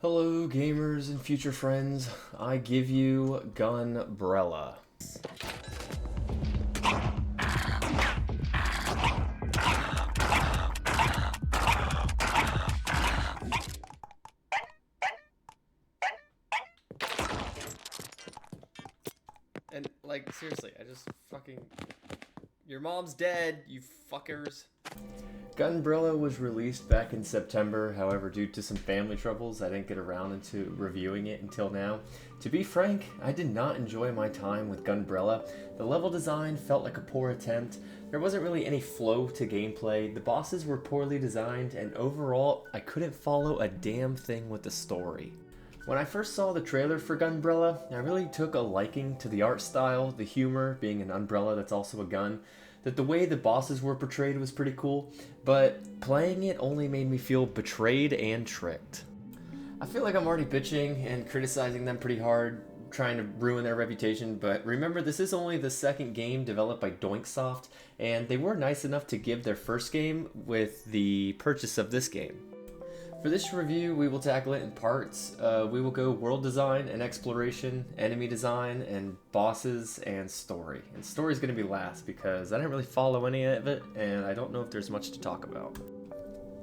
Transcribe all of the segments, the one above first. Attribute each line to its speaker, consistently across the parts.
Speaker 1: Hello, gamers and future friends. I give you Gunbrella. And, like, seriously, I just fucking... Your mom's dead, you fuckers. Gunbrella was released back in September, however, due to some family troubles, I didn't get around into reviewing it until now. To be frank, I did not enjoy my time with Gunbrella. The level design felt like a poor attempt, there wasn't really any flow to gameplay, the bosses were poorly designed, and overall, I couldn't follow a damn thing with the story. When I first saw the trailer for Gunbrella, I really took a liking to the art style, the humor, being an umbrella that's also a gun, that the way the bosses were portrayed was pretty cool, but playing it only made me feel betrayed and tricked. I feel like I'm already bitching and criticizing them pretty hard, trying to ruin their reputation, but remember this is only the second game developed by Doinksoft, and they were nice enough to give their first game with the purchase of this game. For this review, we will tackle it in parts. We will go world design and exploration, enemy design, and bosses, and story. And story is going to be last because I didn't really follow any of it, and I don't know if there's much to talk about.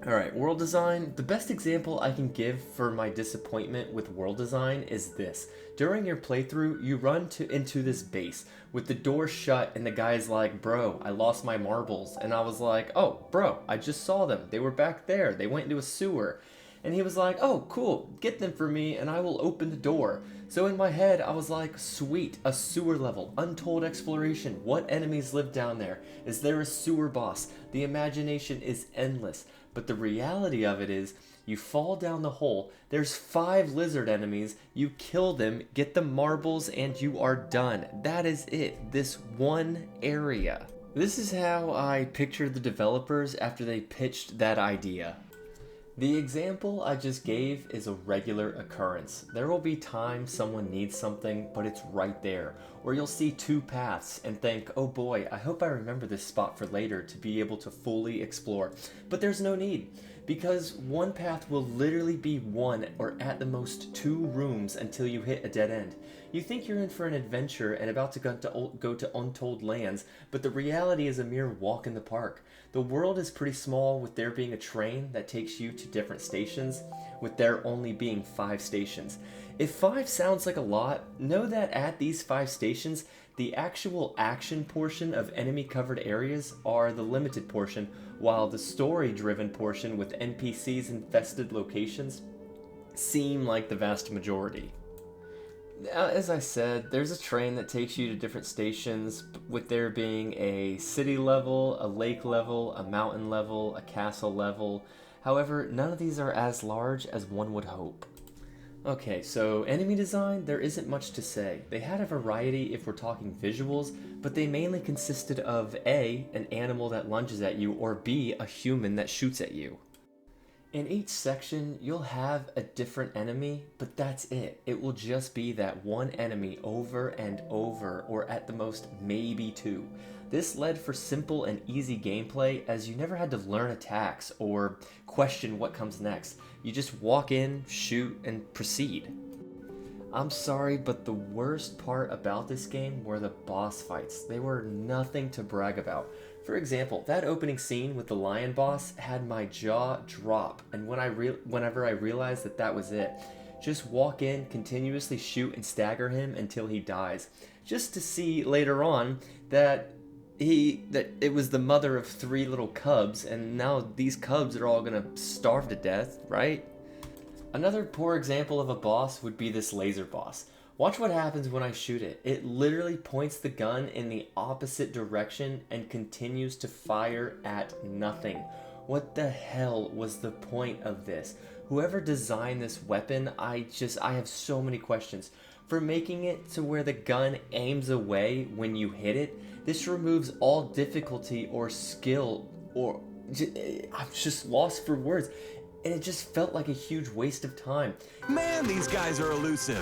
Speaker 1: Alright, world design. The best example I can give for my disappointment with world design is this. During your playthrough, you run into this base with the door shut and the guy's like, bro, I lost my marbles. And I was like, oh, bro, I just saw them. They were back there. They went into a sewer. And he was like, oh, cool, get them for me and I will open the door. So in my head, I was like, sweet, a sewer level, untold exploration. What enemies live down there? Is there a sewer boss? The imagination is endless. But the reality of it is, you fall down the hole, there's 5 lizard enemies, you kill them, get the marbles, and you are done. That is it, this one area. This is how I pictured the developers after they pitched that idea. The example I just gave is a regular occurrence. There will be times someone needs something, but it's right there. Or you'll see 2 paths and think, oh boy, I hope I remember this spot for later to be able to fully explore. But there's no need, because one path will literally be 1 or at the most 2 rooms until you hit a dead end. You think you're in for an adventure and about to go to untold lands, but the reality is a mere walk in the park. The world is pretty small, with there being a train that takes you to different stations, with there only being 5 stations. If 5 sounds like a lot, know that at these 5 stations, the actual action portion of enemy-covered areas are the limited portion, while the story-driven portion with NPCs infested locations seem like the vast majority. As I said, there's a train that takes you to different stations, with there being a city level, a lake level, a mountain level, a castle level. However, none of these are as large as one would hope. Okay, so enemy design, there isn't much to say. They had a variety if we're talking visuals, but they mainly consisted of A, an animal that lunges at you, or B, a human that shoots at you. In each section, you'll have a different enemy, but that's it. It will just be that one enemy over and over, or at the most, maybe 2. This led for simple and easy gameplay, as you never had to learn attacks or question what comes next. You just walk in, shoot, and proceed. I'm sorry, but the worst part about this game were the boss fights. They were nothing to brag about. For example, that opening scene with the lion boss had my jaw drop, and whenever I realized that that was it, just walk in, continuously shoot and stagger him until he dies, just to see later on that it was the mother of 3 little cubs, and now these cubs are all gonna starve to death, right? Another poor example of a boss would be this laser boss. Watch what happens when I shoot it. It literally points the gun in the opposite direction and continues to fire at nothing. What the hell was the point of this? Whoever designed this weapon, I have so many questions. For making it to where the gun aims away when you hit it, this removes all difficulty or skill, or I'm just lost for words. And it just felt like a huge waste of time.
Speaker 2: Man, these guys are elusive.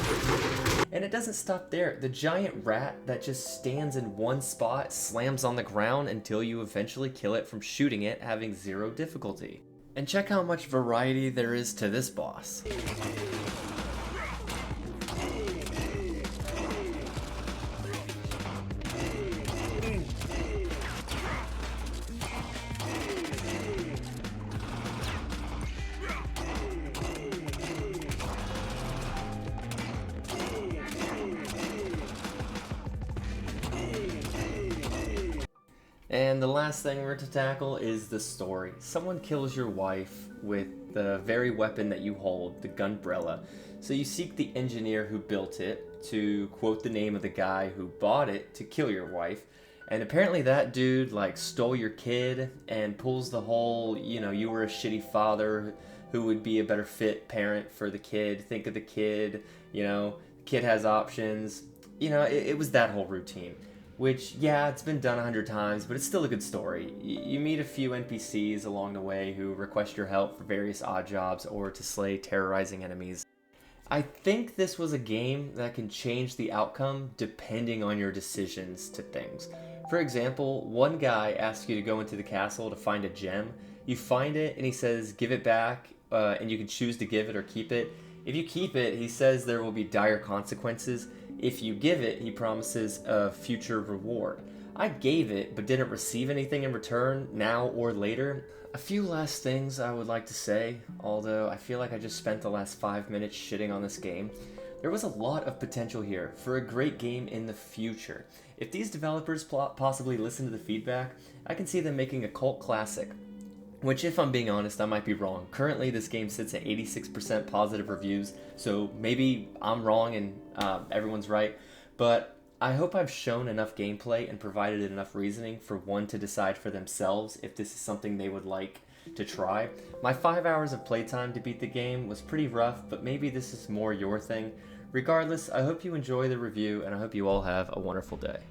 Speaker 1: And it doesn't stop there. The giant rat that just stands in one spot slams on the ground until you eventually kill it from shooting it, having 0 difficulty. And check how much variety there is to this boss. And the last thing we're to tackle is the story. Someone kills your wife with the very weapon that you hold, the Gunbrella. So you seek the engineer who built it to quote the name of the guy who bought it to kill your wife. And apparently that dude like stole your kid and pulls the whole, you were a shitty father who would be a better fit parent for the kid. Think of the kid, kid has options. It was that whole routine. Which, yeah, it's been done 100 times, but it's still a good story. You meet a few NPCs along the way who request your help for various odd jobs or to slay terrorizing enemies. I think this was a game that can change the outcome depending on your decisions to things. For example, one guy asks you to go into the castle to find a gem. You find it and he says, give it back, and you can choose to give it or keep it. If you keep it, he says there will be dire consequences. If you give it, he promises a future reward. I gave it, but didn't receive anything in return, now or later. A few last things I would like to say, although I feel like I just spent the last 5 minutes shitting on this game. There was a lot of potential here for a great game in the future. If these developers possibly listen to the feedback, I can see them making a cult classic. Which, if I'm being honest, I might be wrong. Currently, this game sits at 86% positive reviews, so maybe I'm wrong and everyone's right. But I hope I've shown enough gameplay and provided enough reasoning for one to decide for themselves if this is something they would like to try. My 5 hours of playtime to beat the game was pretty rough, but maybe this is more your thing. Regardless, I hope you enjoy the review, and I hope you all have a wonderful day.